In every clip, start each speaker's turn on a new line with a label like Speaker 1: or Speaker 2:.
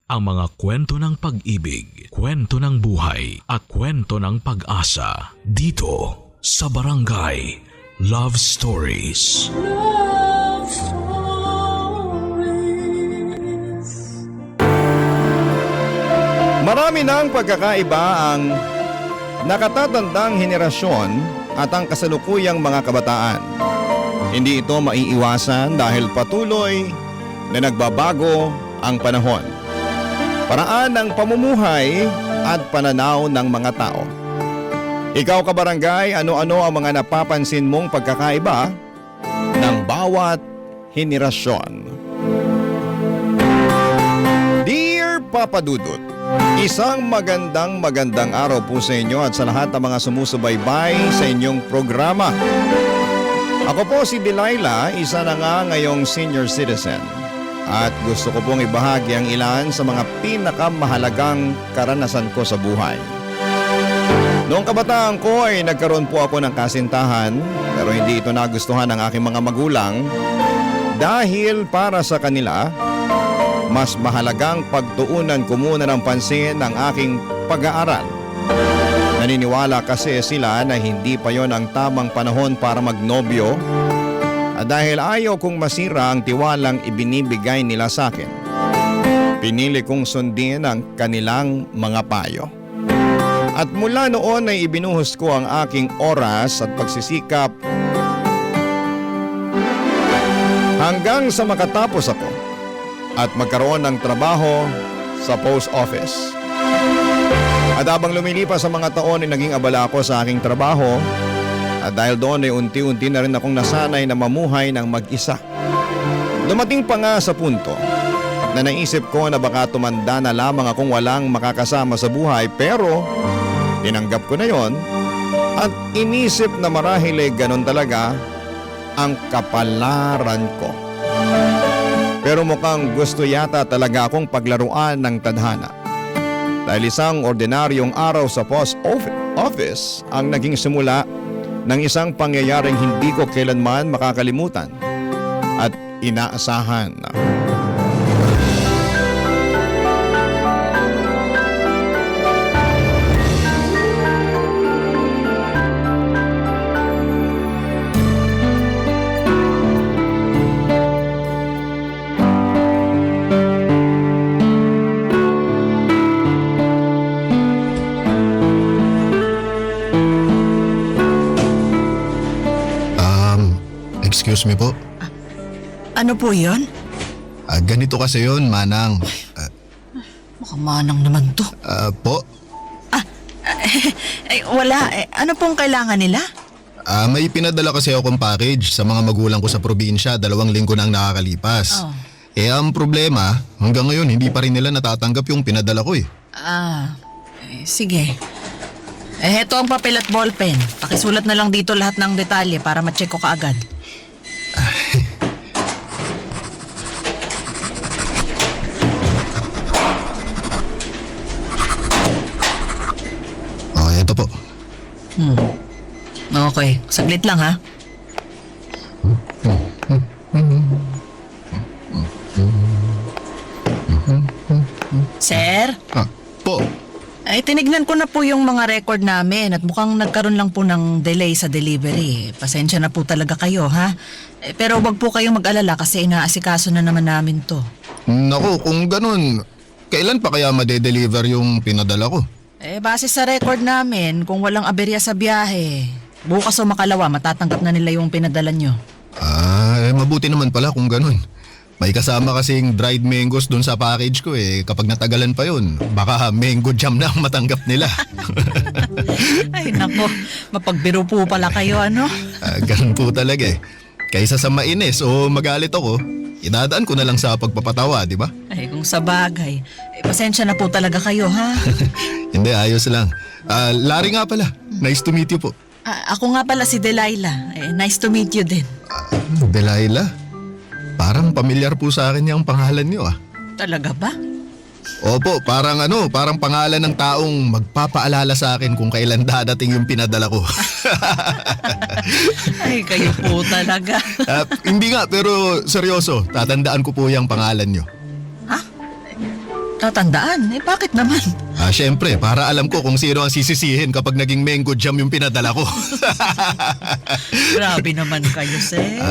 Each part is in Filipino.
Speaker 1: ang mga kwento ng pag-ibig, kwento ng buhay at kwento ng pag-asa dito sa Barangay Love Stories.
Speaker 2: Love Stories.
Speaker 3: Marami ng pagkakaiba ang nakatatandang henerasyon at ang kasalukuyang mga kabataan. Hindi ito maiiwasan dahil patuloy na nagbabago ang panahon, paraan ng pamumuhay at pananaw ng mga tao. Ikaw kabarangay, ano-ano ang mga napapansin mong pagkakaiba ng bawat henerasyon? Dear Papa Dudut, isang magandang araw po sa inyo at sa lahat ng mga sumusubaybay sa inyong programa. Ako po si Delilah, isa na nga ngayong senior citizen. At gusto ko pong ibahagi ang ilan sa mga pinakamahalagang karanasan ko sa buhay. Noong kabataan ko ay nagkaroon po ako ng kasintahan, pero hindi ito nagustuhan ng aking mga magulang dahil para sa kanila, mas mahalagang pagtuunan ko muna ng pansin ang aking pag-aaral. Naniniwala kasi sila na hindi pa yon ang tamang panahon para magnobyo. At dahil ayaw kong masira ang tiwalang ibinibigay nila sa akin, pinili kong sundin ang kanilang mga payo. At mula noon ay ibinuhos ko ang aking oras at pagsisikap hanggang sa makatapos ako at magkaroon ng trabaho sa post office. At habang lumilipas sa mga taon ay naging abala ako sa aking trabaho. At dahil doon ay unti-unti na rin akong nasanay na mamuhay ng mag-isa. Dumating pa nga sa punto na naisip ko na baka tumanda na lamang akong walang makakasama sa buhay, pero tinanggap ko na yon at inisip na marahil ay ganon talaga ang kapalaran ko. Pero mukhang gusto yata talaga akong paglaruan ng tadhana. Dahil isang ordinaryong araw sa post office ang naging simula ng isang pangyayaring hindi ko kailanman makakalimutan at inaasahan.
Speaker 4: Excuse me po.
Speaker 5: Ano po yun?
Speaker 4: Ganito kasi yun, Manang.
Speaker 5: Mukhang manang naman to.
Speaker 4: Po?
Speaker 5: Wala. Ano pong kailangan nila?
Speaker 4: May pinadala kasi akong package sa mga magulang ko sa probinsya, 2 linggo na ang nakakalipas.
Speaker 5: Oh.
Speaker 4: Ang problema, hanggang ngayon hindi pa rin nila natatanggap yung pinadala ko eh.
Speaker 5: Sige. Heto ang papel at ballpen. Pakisulat na lang dito lahat ng detalye para ma-check ko kaagad.
Speaker 4: Ito po.
Speaker 5: Okay, saglit lang ha. Sir?
Speaker 4: Po.
Speaker 5: Ay, tinignan ko na po yung mga record namin at mukhang nagkaroon lang po ng delay sa delivery. Pasensya na po talaga kayo, ha? Pero wag po kayong mag-alala kasi inaasikaso na naman namin to.
Speaker 4: Naku, kung ganun, kailan pa kaya madedeliver yung pinadala ko?
Speaker 5: Base sa record namin, kung walang aberya sa biyahe, bukas o makalawa matatanggap na nila yung pinadala nyo.
Speaker 4: Mabuti naman pala kung ganun. May kasama kasing dried mangoes dun sa package ko eh. Kapag natagalan pa yun, baka mango jam na ang matanggap nila.
Speaker 5: Ay nako, mapagbiro po pala kayo ano?
Speaker 4: Ganun po talaga eh. Kaysa sa mainis o magalit ako, idadaan ko na lang sa pagpapatawa, di ba?
Speaker 5: Ay kung sa bagay, pasensya na po talaga kayo ha?
Speaker 4: Hindi, ayos lang. Larry nga pala, nice to meet you po.
Speaker 5: Ako nga pala si Delilah. Nice to meet you din.
Speaker 4: Delilah? Parang pamilyar po sa akin yung pangalan niyo ah.
Speaker 5: Talaga ba?
Speaker 4: Opo, parang pangalan ng taong magpapaalala sa akin kung kailan dadating yung pinadala ko.
Speaker 5: Ay, kayo po talaga.
Speaker 4: Hindi nga, pero seryoso, tatandaan ko po yung pangalan nyo.
Speaker 5: Ha? tatandaan? Bakit naman?
Speaker 4: Syempre, para alam ko kung sino ang sisisihin kapag naging mango jam yung pinadala ko.
Speaker 5: Grabe naman kayo, sir.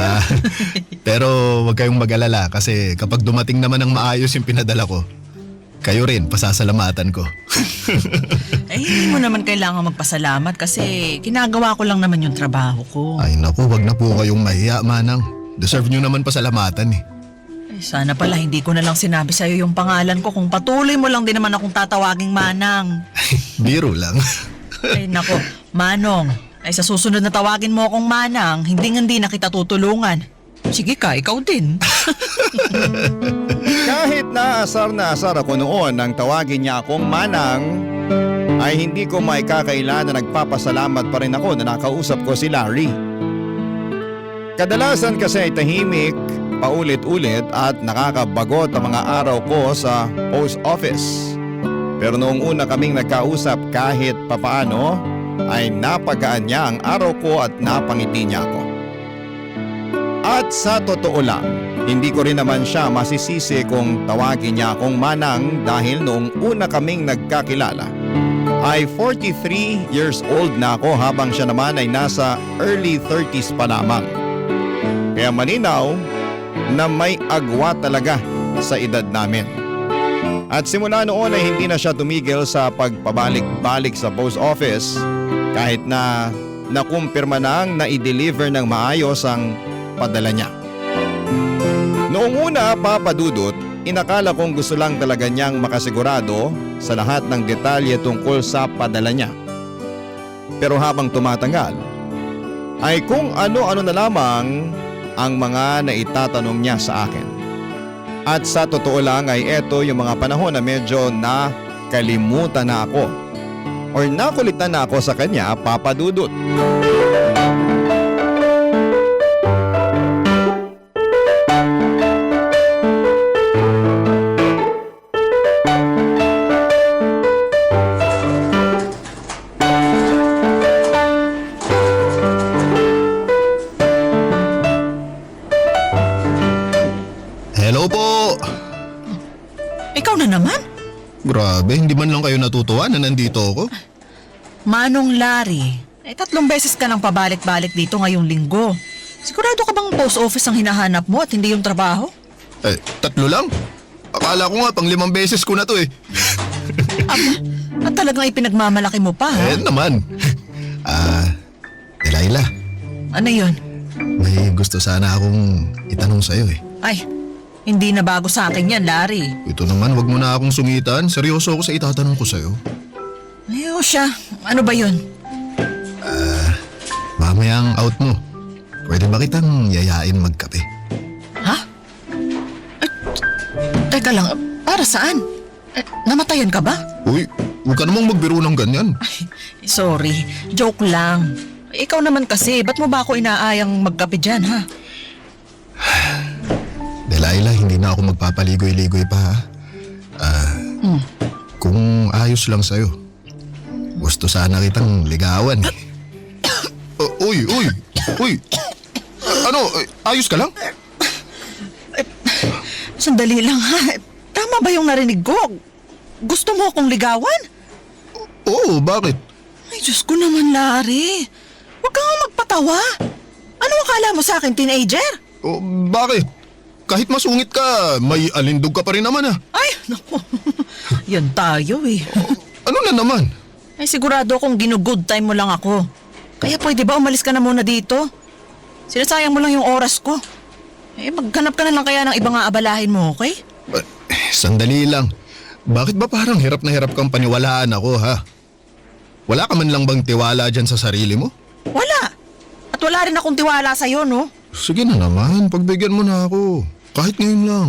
Speaker 4: Pero huwag kayong mag-alala kasi kapag dumating naman ang maayos yung pinadala ko, kayo rin, pasasalamatan ko.
Speaker 5: Hindi mo naman kailangan magpasalamat kasi ginagawa ko lang naman yung trabaho ko.
Speaker 4: Ay naku, wag na po kayong mahiya, Manang. Deserve nyo naman pasalamatan eh.
Speaker 5: Sana pala hindi ko na lang sinabi sa'yo yung pangalan ko kung patuloy mo lang din naman akong tatawaging Manang.
Speaker 4: Biro lang.
Speaker 5: Ay nako, Manong. Ay sa susunod na tawagin mo akong Manang, hindi na kita tutulungan. Sige ka, ikaw din.
Speaker 3: Kahit na asar ako noon nang tawagin niya akong Manang, ay hindi ko maikakaila na nagpapasalamat pa rin ako na nakausap ko si Larry. Kadalasan kasi ay tahimik, paulit-ulit at nakakabagot ang mga araw ko sa post office. Pero noong una kaming nagkausap kahit papaano, ay napagaan niya ang araw ko at napangiti niya ako. At sa totoo lang, hindi ko rin naman siya masisisi kung tawagin niya akong Manang dahil noong una kaming nagkakilala ay 43 years old na ako habang siya naman ay nasa early 30s pa lamang. Kaya malinaw na may agwa talaga sa edad namin. At simula noon ay hindi na siya tumigil sa pagpabalik-balik sa post office kahit na nakumpirma nang na-deliver ng maayos ang padala niya. Noong una, Papa Dudut, inakala kong gusto lang talaga niyang makasigurado sa lahat ng detalye tungkol sa padala niya. Pero habang tumatagal, ay kung ano-ano na lamang ang mga naitatanong niya sa akin. At sa totoo lang ay eto yung mga panahon na medyo nakalimutan na ako or nakulitan na ako sa kanya, Papa Dudut.
Speaker 4: Hello po!
Speaker 5: Ikaw na naman?
Speaker 4: Grabe, hindi man lang kayo natutuwa na nandito ako.
Speaker 5: Manong Larry, 3 beses ka nang pabalik-balik dito ngayong linggo. Sigurado ka bang post office ang hinahanap mo at hindi yung trabaho?
Speaker 4: 3 lang? Akala ko nga pang 5 beses ko na to eh.
Speaker 5: At talagang ipinagmamalaki mo pa, ha?
Speaker 4: Naman. Delilah,
Speaker 5: Ano yun?
Speaker 4: may gusto sana akong itanong sa'yo eh.
Speaker 5: Ay, hindi na bago sa akin yan, Larry.
Speaker 4: Ito naman, wag mo na akong sungitan. Seryoso ako sa itatanong ko sa'yo.
Speaker 5: Ay, siya. Ano ba yun?
Speaker 4: Mamayang out mo. Pwede ba kitang yayain magkape?
Speaker 5: Ha? Teka lang, para saan? Namatayan ka ba?
Speaker 4: Uy, huwag ka namang magbiro ng ganyan.
Speaker 5: Sorry, joke lang. Ikaw naman kasi, ba't mo ba ako inaayang magkape dyan, ha?
Speaker 4: Delilah, hindi na ako magpapaligoy-ligoy pa ha. Kung ayos lang sa'yo, gusto sana kitang ligawan eh. Uy! Ano, ayos ka lang?
Speaker 5: Sandali lang, ha? Tama ba yung narinig ko? Gusto mo akong ligawan?
Speaker 4: Oo, bakit?
Speaker 5: Ay, Diyos ko naman, Larry. Huwag kang magpatawa. Ano akala mo sa akin, teenager?
Speaker 4: Bakit? Kahit masungit ka, may alindog ka pa rin naman ah.
Speaker 5: Ay, naku. Yan tayo eh.
Speaker 4: Ano na naman?
Speaker 5: Ay, sigurado akong ginugood time mo lang ako. Kaya pwede ba umalis ka na muna dito? Sinasayang mo lang yung oras ko. Maghanap ka na lang kaya ng ibang aabalahin mo, okay?
Speaker 4: Sandali lang. Bakit ba parang hirap na hirap kang paniwalaan ako ha? Wala ka man lang bang tiwala dyan sa sarili mo?
Speaker 5: Wala. At wala rin akong tiwala sa'yo, no?
Speaker 4: Sige na naman, pagbigyan mo na ako. Kahit ngayon lang.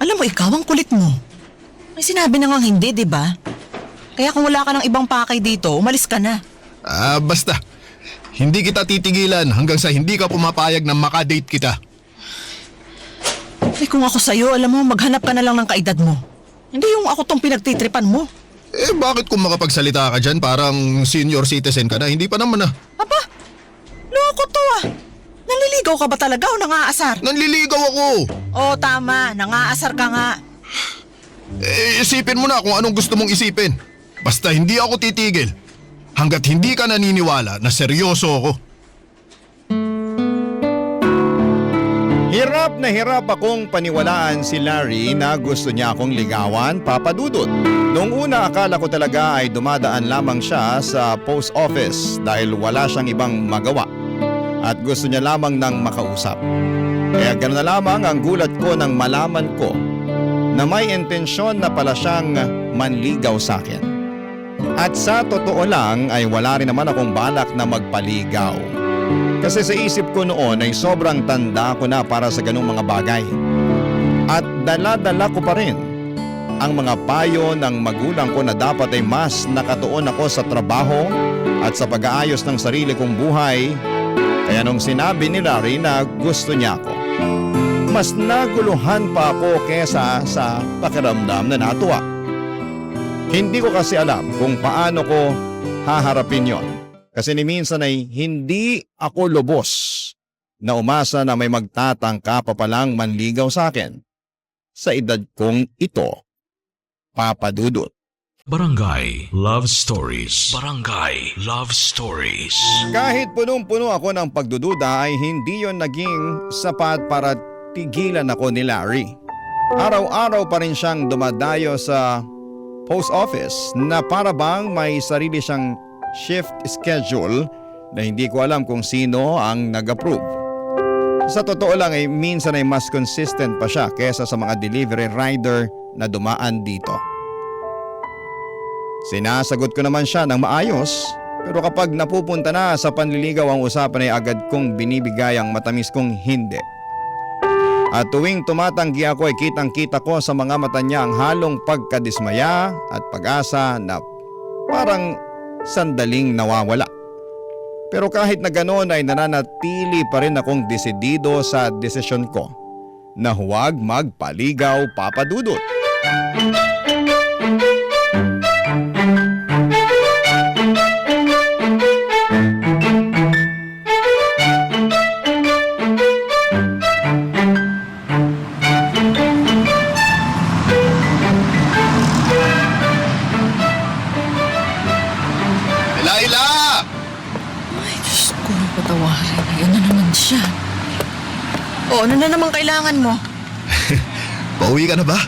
Speaker 5: Alam mo, ikaw ang kulit mo. May sinabi na ngang hindi, di ba? Kaya kung wala ka ng ibang pakay dito, umalis ka na.
Speaker 4: Basta. Hindi kita titigilan hanggang sa hindi ka pumapayag na makadate kita.
Speaker 5: Kung ako sa'yo, alam mo, maghanap ka na lang ng kaedad mo. Hindi yung ako tong pinagtitripan mo.
Speaker 4: Bakit kung makapagsalita ka dyan parang senior citizen ka na? Hindi pa naman ah.
Speaker 5: Aba, loko to ah. Naliligaw ka ba talaga o nangaasar?
Speaker 4: Nanliligaw ako.
Speaker 5: Oo, tama. Nangaasar ka nga.
Speaker 4: Isipin mo na kung anong gusto mong isipin. Basta hindi ako titigil hanggat hindi ka naniniwala na seryoso ako.
Speaker 3: Hirap akong paniwalaan si Larry na gusto niya akong ligawan, Papa Dudut. Noong una akala ko talaga ay dumadaan lamang siya sa post office dahil wala siyang ibang magawa at gusto niya lamang ng makausap. Kaya ganoon na lamang ang gulat ko nang malaman ko na may intensyon na pala siyang manligaw sa akin. At sa totoo lang ay wala rin naman akong balak na magpaligaw. Kasi sa isip ko noon ay sobrang tanda ko na para sa ganung mga bagay. At dala-dala ko pa rin ang mga payo ng magulang ko na dapat ay mas nakatuon ako sa trabaho at sa pag-aayos ng sarili kong buhay. Kaya nung sinabi ni Larry na gusto niya ako, mas naguluhan pa ako kesa sa pakiramdam na natuwa. Hindi ko kasi alam kung paano ko haharapin yon. Kasi ni minsan ay hindi ako lubos na umasa na may magtatangka pa palang manligaw sa akin sa edad kong ito, Papa Dudut.
Speaker 1: Barangay Love Stories. Barangay Love Stories.
Speaker 3: Kahit punong-puno ako ng pagdududa ay hindi yon naging sapat para tigilan ako ni Larry. Araw-araw pa rin siyang dumadayo sa post office na para bang may sarili siyang shift schedule na hindi ko alam kung sino ang nag-approve. Sa totoo lang ay minsan ay mas consistent pa siya kesa sa mga delivery rider na dumaan dito. Sinasagot ko naman siya ng maayos, pero kapag napupunta na sa panliligaw ang usapan ay agad kong binibigay ang matamis kong hindi. At tuwing tumatanggi ako ay kitang-kita ko sa mga mata niya ang halong pagkadismaya at pag-asa na parang sandaling nawawala. Pero kahit na ganoon ay nananatili pa rin akong desidido sa desisyon ko na huwag magpaligaw, Papa Dudut.
Speaker 4: Laila!
Speaker 5: Ay, Diyos ko, patawarin. Ayan na naman siya. O, ano na naman kailangan mo?
Speaker 4: Pauwi ka na ba?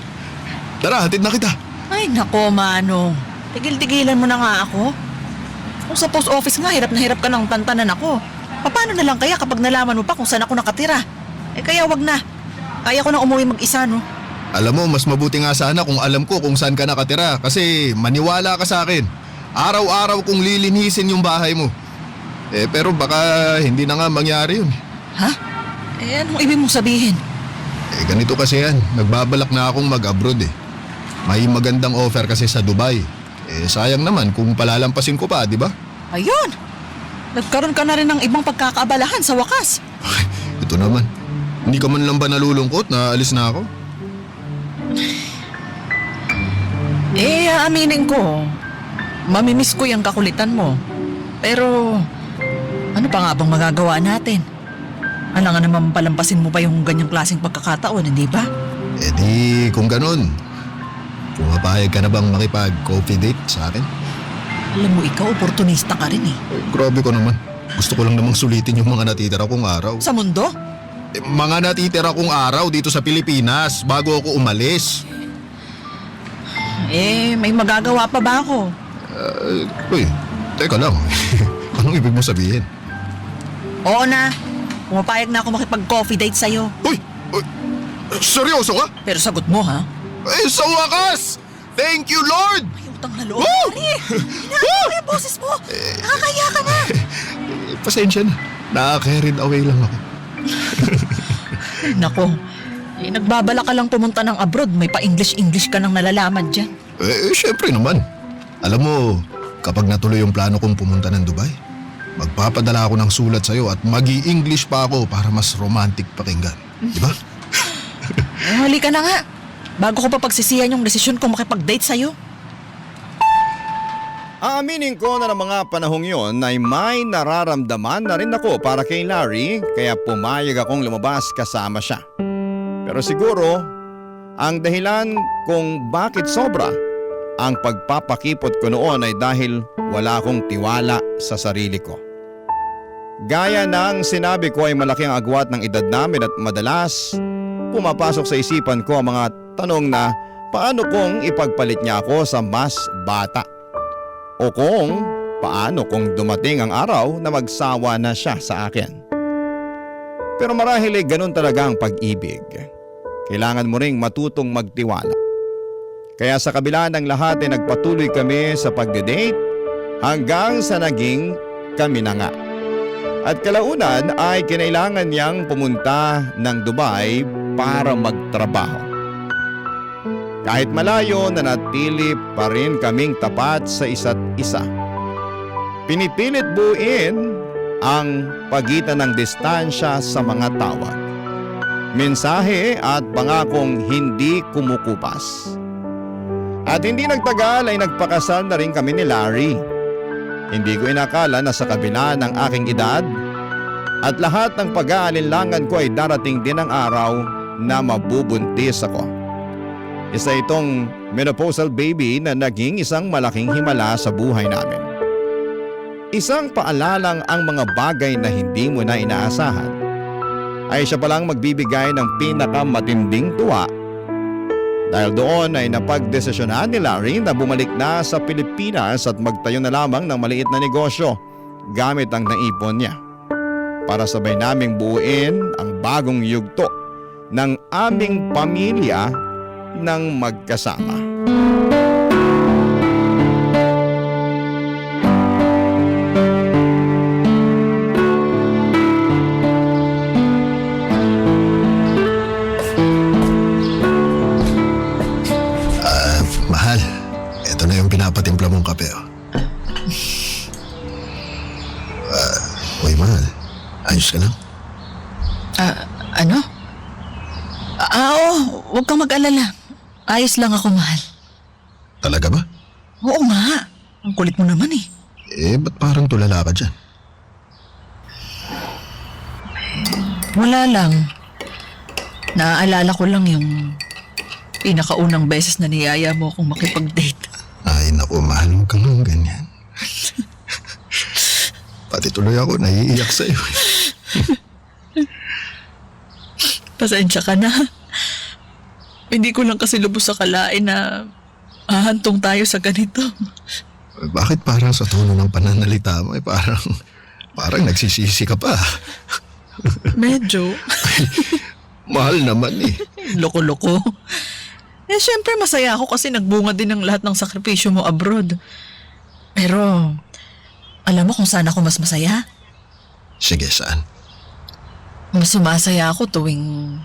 Speaker 4: Tara, hatid na kita.
Speaker 5: Ay, nako, Manong. Tigil-tigilan mo na nga ako. Kung sa post office nga, hirap na hirap ka ng tantanan ako. Paano na lang kaya kapag nalaman mo pa kung saan ako nakatira? Kaya wag na. Kaya ko na umuwi mag-isa, no?
Speaker 4: Alam mo, mas mabuti nga sana kung alam ko kung saan ka nakatira kasi maniwala ka sa akin. Araw-araw kong lilinisin yung bahay mo. Pero baka hindi na nga mangyari yun.
Speaker 5: Ha? Anong ibig mong sabihin?
Speaker 4: Ganito kasi yan. Nagbabalak na akong mag-abroad eh. May magandang offer kasi sa Dubai. Sayang naman kung palalampasin ko pa, di ba?
Speaker 5: Ayun! Nagkaroon ka na rin ng ibang pagkakaabalahan sa wakas.
Speaker 4: Ay, ito naman. Hindi ka man lang ba nalulungkot na alis na ako?
Speaker 5: Aminin ko. Mamimiss ko yung kakulitan mo. Pero, ano pa nga bang magagawa natin? Alangan naman palampasin mo pa yung ganyang klaseng pagkakataon, hindi ba?
Speaker 4: Di kung ganun, pumapayag ka na bang makipag-coffee date sa akin?
Speaker 5: Alam mo, ikaw, oportunista ka rin eh.
Speaker 4: Grabe ko naman. Gusto ko lang namang sulitin yung mga natitira kong araw.
Speaker 5: Sa mundo?
Speaker 4: Mga natitira kong araw dito sa Pilipinas bago ako umalis.
Speaker 5: May magagawa pa ba ako?
Speaker 4: Uy, teka lang. Anong ibig mo sabihin?
Speaker 5: Oo na. Pumapayag na ako makipag-coffee date sa'yo.
Speaker 4: Uy! Seryoso ka?
Speaker 5: Pero sagot mo, ha?
Speaker 4: Sa wakas! Thank you, Lord!
Speaker 5: Ay, utang na loob.
Speaker 4: Woo!
Speaker 5: Pare, hinahanap ko yung boses mo. Nakakaya ka na.
Speaker 4: Pasensya na. Naka-carried away lang ako.
Speaker 5: Ay, nako. Nagbabala ka lang pumunta ng abroad. May pa-English-English ka nang nalalaman dyan.
Speaker 4: Syempre naman. Alam mo, kapag natuloy yung plano kong pumunta ng Dubai, magpapadala ako ng sulat sa'yo at mag-i-English pa ako para mas romantic pakinggan. Di ba?
Speaker 5: Halika na nga. Bago ko pa pagsisiyan yung desisyon kong makipag-date sa'yo.
Speaker 3: Aaminin ko na ng mga panahong yon ay may nararamdaman na rin ako para kay Larry kaya pumayag akong lumabas kasama siya. Pero siguro, Ang dahilan kung bakit sobra ang pagpapakipot ko noon ay dahil wala akong tiwala sa sarili ko. Gaya ng sinabi ko ay malaki ang agwat ng edad namin at madalas pumapasok sa isipan ko ang mga tanong na paano kung ipagpalit niya ako sa mas bata? O kung paano kung dumating ang araw na magsawa na siya sa akin? Pero marahil ay ganun talaga ang pag-ibig. Kailangan mo ring matutong magtiwala. Kaya sa kabila ng lahat ay nagpatuloy kami sa pagde-date hanggang sa naging kami na nga. At kalaunan ay kinailangan niyang pumunta ng Dubai para magtrabaho. Kahit malayo, nanatili pa rin kaming tapat sa isa't isa. Pinipilit buuin ang pagitan ng distansya sa mga tawag, mensahe at pangakong hindi kumukupas. At hindi nagtagal ay nagpakasal na rin kami ni Larry. Hindi ko inakala na sa kabila ng aking edad at lahat ng pag-aalinlangan ko ay darating din ang araw na mabubuntis ako. Isa itong menopausal baby na naging isang malaking himala sa buhay namin. Isang paalalang ang mga bagay na hindi mo na inaasahan ay siya palang magbibigay ng pinakamatinding tuwa. Dahil doon ay napagdesisyonan ni Larry na bumalik na sa Pilipinas at magtayo na lamang ng maliit na negosyo gamit ang naipon niya para sabay naming buuin ang bagong yugto ng aming pamilya ng magkasama.
Speaker 4: Mahal, ito na yung pinapatimpla mong kape. Uy, mahal. Ayos ka lang?
Speaker 5: Ano? Oo, huwag kang mag-alala. Ayos lang ako, mahal.
Speaker 4: Talaga ba?
Speaker 5: Oo nga. Ang kulit mo naman eh.
Speaker 4: Ba't parang tulala ka dyan?
Speaker 5: Wala lang. Naaalala ko lang yung pinakaunang beses na niyaya mo akong makipag-date.
Speaker 4: Ay, naku, mahal mo ka nung ganyan. Pati tuloy ako, naiiyak sa'yo.
Speaker 5: Pasensya ka na. Hindi ko lang kasi lubos sa kalain na hahantong tayo sa ganito.
Speaker 4: Bakit parang sa tono ng pananalita mo, parang nagsisisi ka pa.
Speaker 5: Medyo.
Speaker 4: Mahal naman eh.
Speaker 5: Loko-loko. Syempre masaya ako kasi nagbunga din ang lahat ng sakripisyo mo abroad. Pero, alam mo kung saan ako mas masaya?
Speaker 4: Sige, saan?
Speaker 5: Mas sumasaya ako tuwing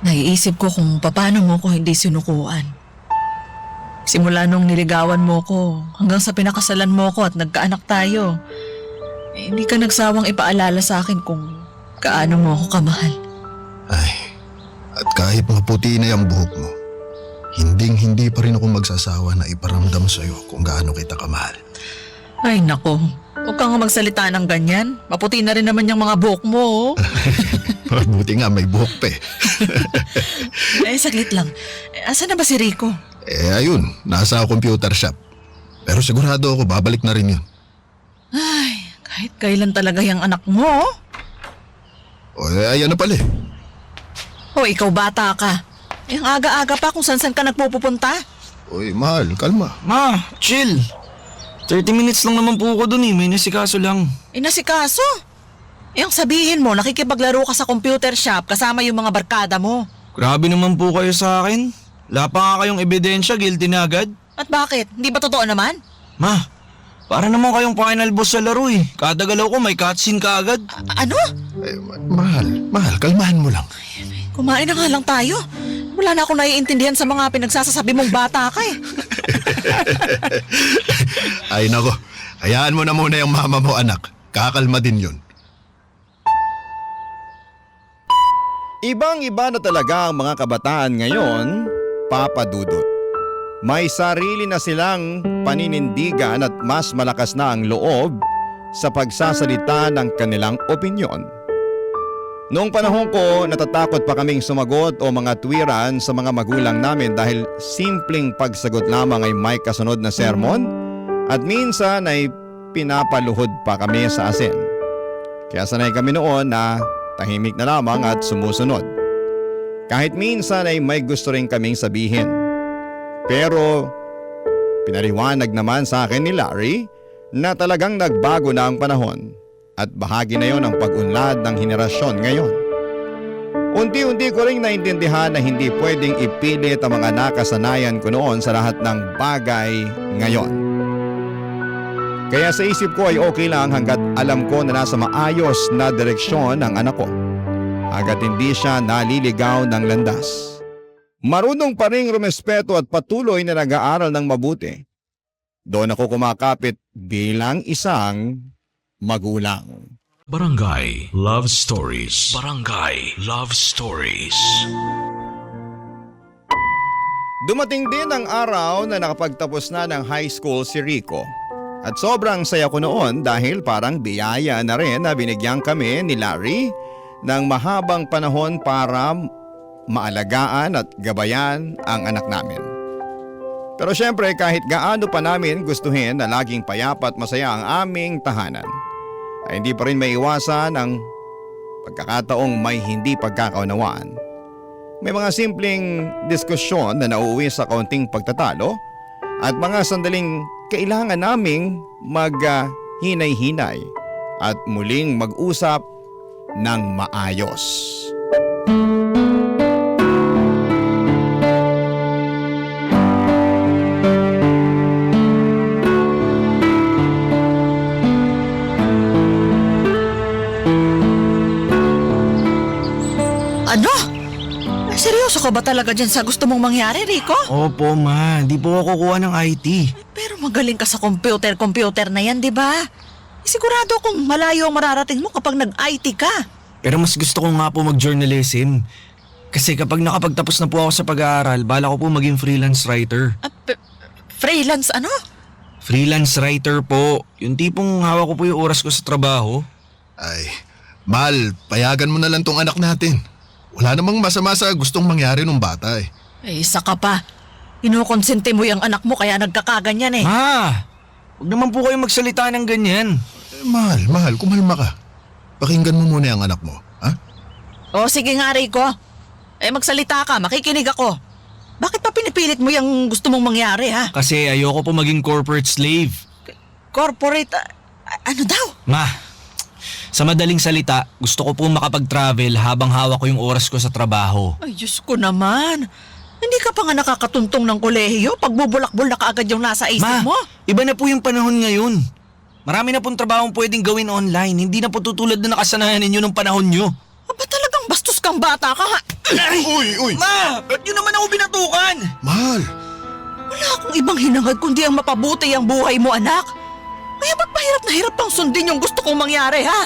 Speaker 5: naiisip ko kung paano mo ko hindi sinukuan. Simula nung niligawan mo ko hanggang sa pinakasalan mo ko at nagkaanak tayo, hindi ka nagsawang ipaalala sa akin kung kaano mo ako kamahal.
Speaker 4: Ay, at kahit maputi na yung buhok mo, hinding-hindi pa rin ako magsasawa na iparamdam sa'yo kung gaano kita kamahal.
Speaker 5: Ay nako, huwag kang magsalita ng ganyan. Maputi na rin naman yung mga buhok mo.
Speaker 4: Buti nga may buhok pa eh.
Speaker 5: Saglit lang. Asan na ba si Rico?
Speaker 4: Ayun, nasa computer shop. Pero sigurado ako babalik na rin yun.
Speaker 5: Ay, kahit kailan talaga yung anak mo.
Speaker 4: Ayan na pala eh.
Speaker 5: O ikaw bata ka. Ang aga-aga pa kung saan ka nagpupunta.
Speaker 4: Uy, mahal, kalma.
Speaker 6: Ma, chill. 30 minutes lang naman po ako dun eh. May nasikaso lang.
Speaker 5: Nasikaso? Ang sabihin mo, nakikipaglaro ka sa computer shop kasama yung mga barkada mo.
Speaker 6: Grabe naman po kayo sa akin. Wala pa nga kayong ebidensya, guilty na agad.
Speaker 5: At bakit? Hindi ba totoo naman?
Speaker 6: Ma, para naman kayong final boss sa laro eh. Kada galaw ko may cutscene ka agad.
Speaker 5: Ano?
Speaker 4: Mahal, kalmahan mo lang.
Speaker 5: Kumain na nga lang tayo. Wala na akong naiintindihan sa mga pinagsasasabi mong bata ka eh.
Speaker 4: Ay nako, hayaan mo na muna yung mama mo anak. Kakalma din yun.
Speaker 3: Ibang-iba na talaga ang mga kabataan ngayon, Papa Dudut. May sarili na silang paninindigan at mas malakas na ang loob sa pagsasalita ng kanilang opinyon. Noong panahon ko, natatakot pa kaming sumagot o mga tuwiran sa mga magulang namin dahil simpleng pagsagot lamang ay may kasunod na sermon at minsan ay pinapaluhod pa kami sa asin. Kaya sanay kami noon na tahimik na lamang at sumusunod. Kahit minsan ay may gusto rin kaming sabihin. Pero pinaliwanag naman sa akin ni Larry na talagang nagbago na ang panahon at bahagi na yon ang pag-unlad ng henerasyon ngayon. Unti-unti ko ring naintindihan na hindi pwedeng ipilit ang mga nakasanayan ko noon sa lahat ng bagay ngayon. Kaya sa isip ko ay okay lang hanggat alam ko na nasa maayos na direksyon ang anak ko. Hanggat hindi siya naliligaw ng landas. Marunong pa ring rumespeto at patuloy na nag-aaral ng mabuti. Doon ako kumakapit bilang isang magulang.
Speaker 1: Barangay Love Stories. Barangay Love Stories.
Speaker 3: Dumating din ang araw na nakapagtapos na ng high school si Rico. At sobrang saya ko noon dahil parang biyaya na rin na binigyan kami ni Larry ng mahabang panahon para maalagaan at gabayan ang anak namin. Pero syempre kahit gaano pa namin gustuhin na laging payapa at masaya ang aming tahanan, ay hindi pa rin maiwasan ang pagkakataong may hindi pagkakaunawaan. May mga simpleng diskusyon na nauuwi sa kaunting pagtatalo at mga sandaling kailangan naming maghinay-hinay at muling mag-usap ng maayos.
Speaker 5: Ano? Seryoso ka ba talaga dyan sa gusto mong mangyari, Rico?
Speaker 6: Opo, ma. Di po ako kukuha ng IT.
Speaker 5: Pero magaling ka sa computer na yan, di ba? Sigurado kung malayo ang mararating mo kapag nag-IT ka.
Speaker 6: Pero mas gusto ko nga po mag-journalism. Kasi kapag nakapagtapos na po ako sa pag-aaral, bala ko po maging freelance writer.
Speaker 5: Freelance ano?
Speaker 6: Freelance writer po. Yung tipong hawak ko po yung oras ko sa trabaho.
Speaker 4: Ay, Mal, payagan mo na lang tong anak natin. Wala namang masama sa gustong mangyari nung bata eh.
Speaker 5: Isa ka pa. Inukonsente mo yung anak mo kaya nagkakaganyan eh.
Speaker 6: Ma! Huwag naman po kayo magsalita ng ganyan.
Speaker 4: Mahal, kumalma ka. Pakinggan mo muna ang anak mo, ha?
Speaker 5: O sige nga, Rico. Magsalita ka, makikinig ako. Bakit pa pinipilit mo yung gusto mong mangyari, ha?
Speaker 6: Kasi ayoko po maging corporate slave.
Speaker 5: Corporate, ano daw?
Speaker 6: Ma, sa madaling salita, gusto ko po makapag-travel habang hawak ko yung oras ko sa trabaho.
Speaker 5: Ay, Diyos ko naman. Hindi ka pa nga nakakatuntong ng kolehiyo? Pagbubulak-bulak agad yung nasa isip
Speaker 6: Ma,
Speaker 5: mo?
Speaker 6: iba na po yung panahon ngayon. Marami na pong trabahong pwedeng gawin online. Hindi na po tutulad na nakasanayan ninyo ng panahon nyo.
Speaker 5: Aba talagang bastos kang bata ka, ha?
Speaker 6: Ay!
Speaker 4: Uy!
Speaker 6: Ma! Ba't nyo naman ako binatukan?
Speaker 4: Mahal!
Speaker 5: Wala akong ibang hinangad kundi ang mapabuti ang buhay mo, anak. Kaya ba't mahirap na hirap pang sundin yung gusto kong mangyari, ha?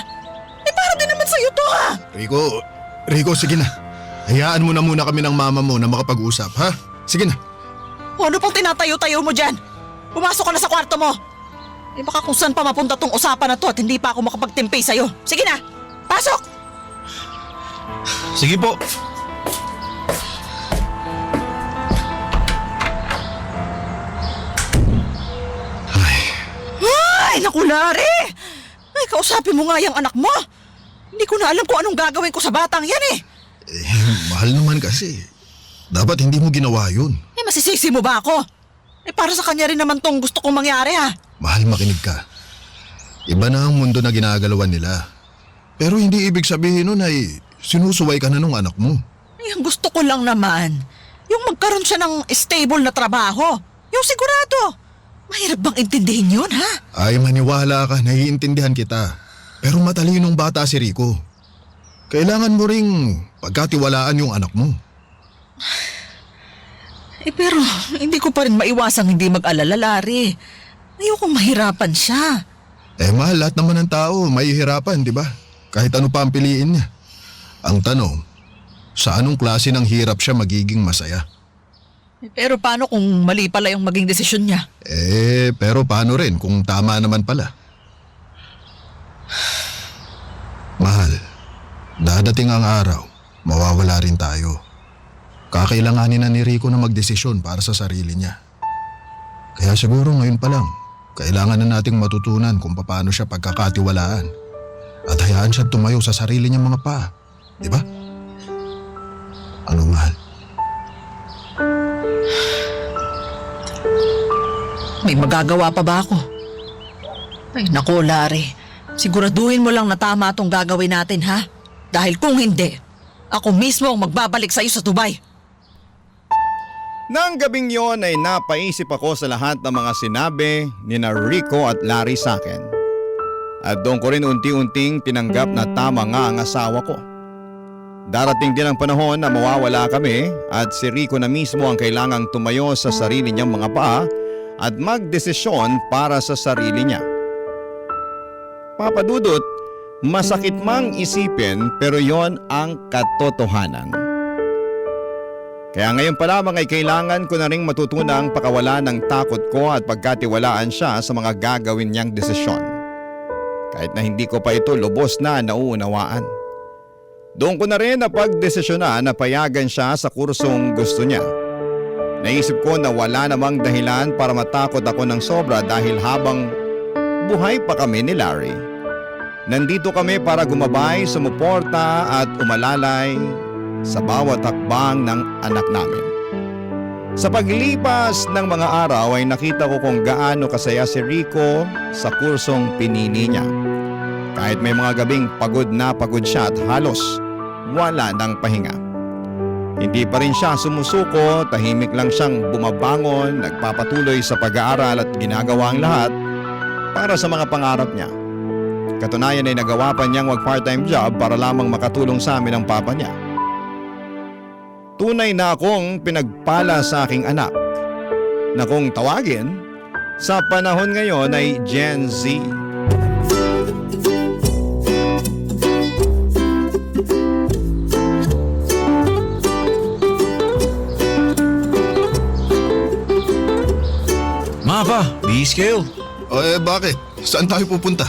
Speaker 5: Para din naman sa'yo to, ha?
Speaker 4: Rico, sige na. Hayaan mo na muna kami ng mama mo na makapag-usap, ha? Sige na.
Speaker 5: Ano pang tinatayo-tayo mo dyan? Pumasok ka na sa kwarto mo. Baka kung saan pa mapunta tong usapan na to at hindi pa ako makapagtimpi sa'yo. Sige na, pasok!
Speaker 6: Sige po.
Speaker 5: Ay, naku, Larry! Ay, kausapin mo nga yung anak mo. Hindi ko na alam kung anong gagawin ko sa batang yan eh.
Speaker 4: Mahal naman kasi. Dapat hindi mo ginawa yun.
Speaker 5: Masisisi mo ba ako? Para sa kanya rin naman tong gusto kong mangyari, ha?
Speaker 4: Mahal, makinig ka. Iba na ang mundo na ginagalawan nila. Pero hindi ibig sabihin nun ay sinusuway ka na nung anak mo.
Speaker 5: Ay, ang gusto ko lang naman, yung magkaroon siya ng stable na trabaho. Yung sigurado. Mahirap bang intindihin yun, ha?
Speaker 4: Ay, maniwala ka, naiintindihan kita. Pero matalinong bata si Rico. Kailangan mo ring pagkatiwalaan yung anak mo.
Speaker 5: Pero hindi ko pa rin maiwasang hindi mag-alala, Larry. Ayokong mahirapan siya.
Speaker 4: Mahal, lahat naman ng tao mahihirapan, di ba? Kahit ano pa ang piliin niya. Ang tanong, sa anong klase ng hirap siya magiging masaya?
Speaker 5: Pero paano kung mali pala yung maging desisyon niya?
Speaker 4: Pero paano rin kung tama naman pala? Mahal, Dadating ang araw, mawawala rin tayo. Kakailanganin na ni Rico na magdesisyon para sa sarili niya. Kaya siguro ngayon pa lang, kailangan na nating matutunan kung paano siya pagkakatiwalaan at hayaan siya tumayo sa sarili niyang mga paa. Di ba? Ano, mahal?
Speaker 5: May magagawa pa ba ako? Ay, naku, Larry. Siguraduhin mo lang na tama itong gagawin natin, ha? Dahil kung hindi, ako mismo ang magbabalik sa'yo sa Dubai.
Speaker 3: Nang gabing yon ay napaisip ako sa lahat ng mga sinabi ni na Rico at Larry sa akin. At doon ko rin unti-unting tinanggap na tama nga ang asawa ko. Darating din ang panahon na mawawala kami at si Rico na mismo ang kailangang tumayo sa sarili niyang mga paa at magdesisyon para sa sarili niya. Papa Dudut, masakit mang isipin pero yon ang katotohanan. Kaya ngayon pa lamang ay kailangan ko na ring matutunang pakawala ng takot ko at pagkatiwalaan siya sa mga gagawin niyang desisyon. Kahit na hindi ko pa ito lubos na nauunawaan. Doon ko na rin napagdesisyonan na payagan siya sa kursong gusto niya. Naisip ko na wala namang dahilan para matakot ako ng sobra dahil habang buhay pa kami ni Larry, nandito kami para gumabay, sumuporta at umalalay sa bawat hakbang ng anak namin. Sa paglipas ng mga araw ay nakita ko kung gaano kasaya si Rico sa kursong pinili niya. Kahit may mga gabing pagod na pagod siya at halos wala ng pahinga. Hindi pa rin siya sumusuko, tahimik lang siyang bumabangon, nagpapatuloy sa pag-aaral at ginagawa ang lahat para sa mga pangarap niya. Katunayan ay nagawa pa niyang mag part-time job para lamang makatulong sa amin ang papa niya. Tunay na akong pinagpala sa aking anak na kung tawagin sa panahon ngayon ay Gen Z.
Speaker 6: Mga pa, bihis kayo.
Speaker 4: O bakit? Saan tayo pupunta?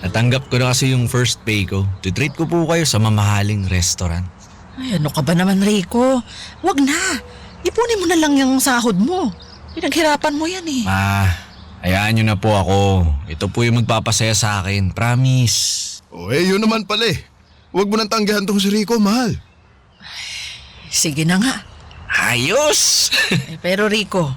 Speaker 6: Natanggap ko na kasi yung first pay ko. Tutreat ko po kayo sa mamahaling restaurant.
Speaker 5: Ay, ano ka ba naman, Rico? Wag na. Ipunin mo na lang yung sahod mo. Pinaghirapan mo yan eh.
Speaker 6: Ma, hayaan nyo na po ako. Ito po yung magpapasaya sa akin. Promise.
Speaker 4: O yun naman pala eh. Huwag mo nang tanggihan tong si Rico, mahal.
Speaker 5: Sige na nga.
Speaker 6: Ayos!
Speaker 5: Pero Rico,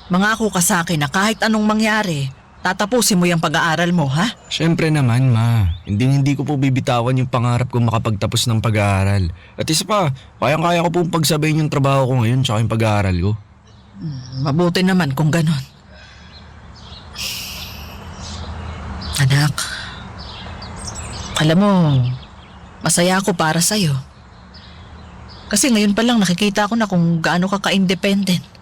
Speaker 5: mangako ka sa akin na kahit anong mangyari, tatapusin mo yung pag-aaral mo, ha?
Speaker 6: Siyempre naman, ma. Hindi ko po bibitawan yung pangarap ko makapagtapos ng pag-aaral. At isa pa, kayang-kaya ko pong pagsabayin yung trabaho ko ngayon tsaka yung pag-aaral ko.
Speaker 5: Mabuti naman kung ganon. Anak, alam mo, masaya ako para sa'yo. Kasi ngayon pa lang nakikita ko na kung gaano ka ka-independent.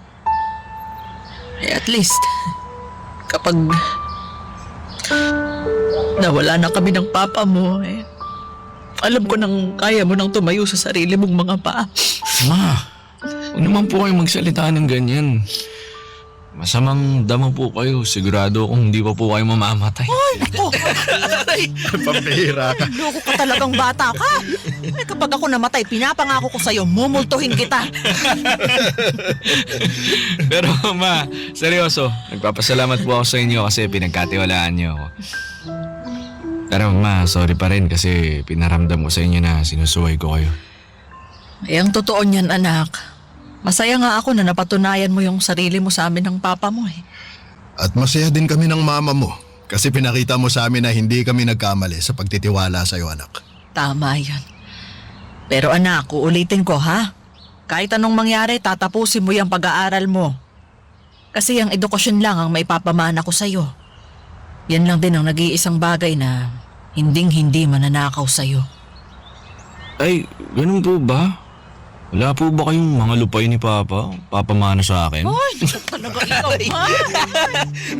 Speaker 5: At least, kapag nawala na kami ng papa mo, alam ko nang kaya mo nang tumayo sa sarili mong mga paa.
Speaker 6: Ma, huwag naman po kayong magsalita ng ganyan. Masamang dama po kayo. Sigurado kung hindi pa po kayo mamamatay.
Speaker 5: Ay, naku!
Speaker 4: Pampihira ka.
Speaker 5: Loko ka talagang bata ka. Ay, kapag ako namatay, pinapangako ko sa'yo, mumultuhin kita.
Speaker 6: Pero ma, seryoso, nagpapasalamat po ako sa inyo kasi pinagkatiwalaan niyo ako. Pero ma, sorry pa rin kasi pinaramdam ko sa inyo na sinusuway ko kayo.
Speaker 5: Ay, ang totoo niyan, anak. Masaya nga ako na napatunayan mo yung sarili mo sa amin ng papa mo eh.
Speaker 4: At masaya din kami ng mama mo kasi pinakita mo sa amin na hindi kami nagkamali sa pagtitiwala sa iyo, anak.
Speaker 5: Tama yan. Pero anak, uulitin ko ha. Kahit anong mangyari, tatapusin mo yung pag-aaral mo. Kasi yung edukasyon lang ang maipapamana ko sa'yo. Yan lang din ang nag-iisang bagay na hinding-hindi mananakaw sa'yo.
Speaker 6: Ay, ganun po ba? Wala po ba kayong mga lupay ni Papa? Papamana sa akin?
Speaker 5: Ay, talaga ikaw, ha?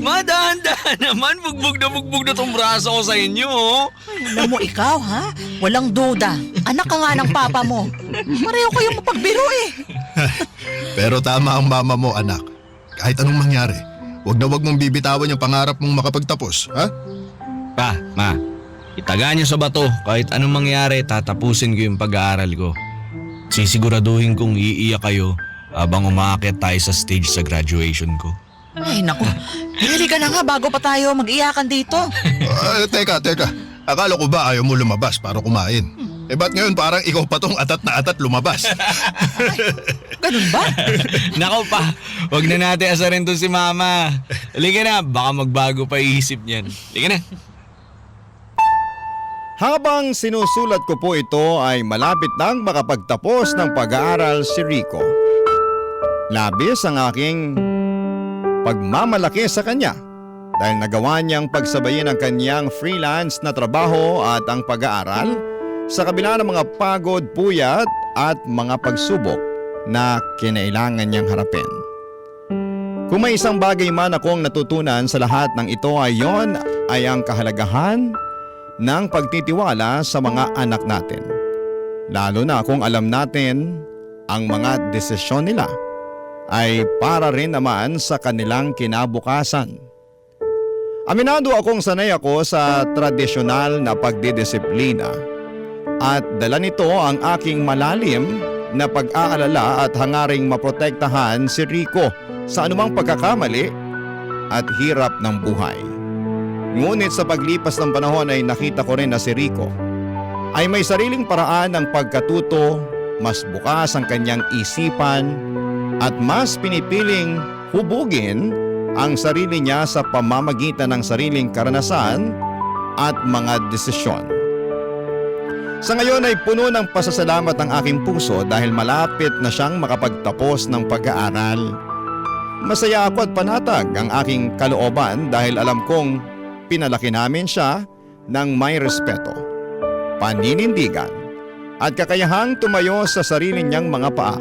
Speaker 6: Ma, dahan-dahan naman. Bugbog na tong braso ko sa inyo.
Speaker 5: Alam mo ikaw, ha? Walang duda. Anak ka nga ng papa mo. Pareho kayong mapagbiro eh.
Speaker 4: Pero tama ang mama mo, anak. Kahit anong mangyari, wag mong bibitawan yung pangarap mong makapagtapos, ha?
Speaker 6: Pa, ma, Itaga niyo sa bato, kahit anong mangyari, tatapusin ko yung pag-aaral ko. Sisiguraduhin kong iiyak kayo habang umaakyat tayo sa stage sa graduation ko.
Speaker 5: Ay, naku. Hili ka na nga bago pa tayo mag-iyakan dito.
Speaker 4: Teka. Akala ko ba ayaw mo lumabas para kumain? Ba't ngayon parang ikaw pa tong atat na atat lumabas?
Speaker 5: Ganun ba?
Speaker 6: Nako pa, wag na natin asarin to si Mama. Halika na, baka magbago pa isip niyan. Halika na.
Speaker 3: Habang sinusulat ko po ito ay malapit nang makapagtapos ng pag-aaral si Rico. Labis ang aking pagmamalaki sa kanya dahil nagawa niyang pagsabayin ang kanyang freelance na trabaho at ang pag-aaral sa kabila ng mga pagod, puyat at mga pagsubok na kinailangan niyang harapin. Kung may isang bagay man akong natutunan sa lahat ng ito ay yon ay ang kahalagahan ng pagtitiwala sa mga anak natin. Lalo na kung alam natin ang mga desisyon nila ay para rin naman sa kanilang kinabukasan. Aminado akong sanay ako sa tradisyonal na pagdidisiplina at dala nito ang aking malalim na pag-aalala at hangaring maprotektahan si Rico sa anumang pagkakamali at hirap ng buhay. Ngunit sa paglipas ng panahon ay nakita ko rin na si Rico ay may sariling paraan ng pagkatuto, mas bukas ang kanyang isipan at mas pinipiling hubugin ang sarili niya sa pamamagitan ng sariling karanasan at mga desisyon. Sa ngayon ay puno ng pasasalamat ang aking puso dahil malapit na siyang makapagtapos ng pag-aaral. Masaya ako at panatag ang aking kalooban dahil alam kong pinalaki namin siya ng may respeto, paninindigan at kakayahang tumayo sa sarili niyang mga paa.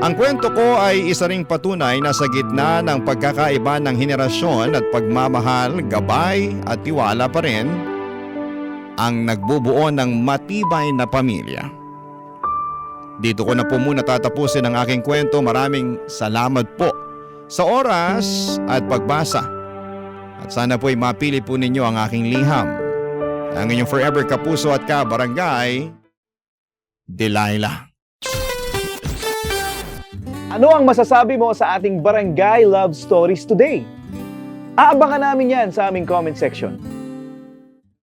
Speaker 3: Ang kwento ko ay isa ring patunay na sa gitna ng pagkakaiba ng henerasyon at pagmamahal, gabay at tiwala pa rin ang nagbubuo ng matibay na pamilya. Dito ko na po muna tatapusin ang aking kwento. Maraming salamat po sa oras at pagbasa. At sana po ay mapili po ninyo ang aking liham. Ang inyong forever kapuso at kabarangay, Delilah.
Speaker 7: Ano ang masasabi mo sa ating Barangay Love Stories today? Aabangan namin yan sa aming comment section.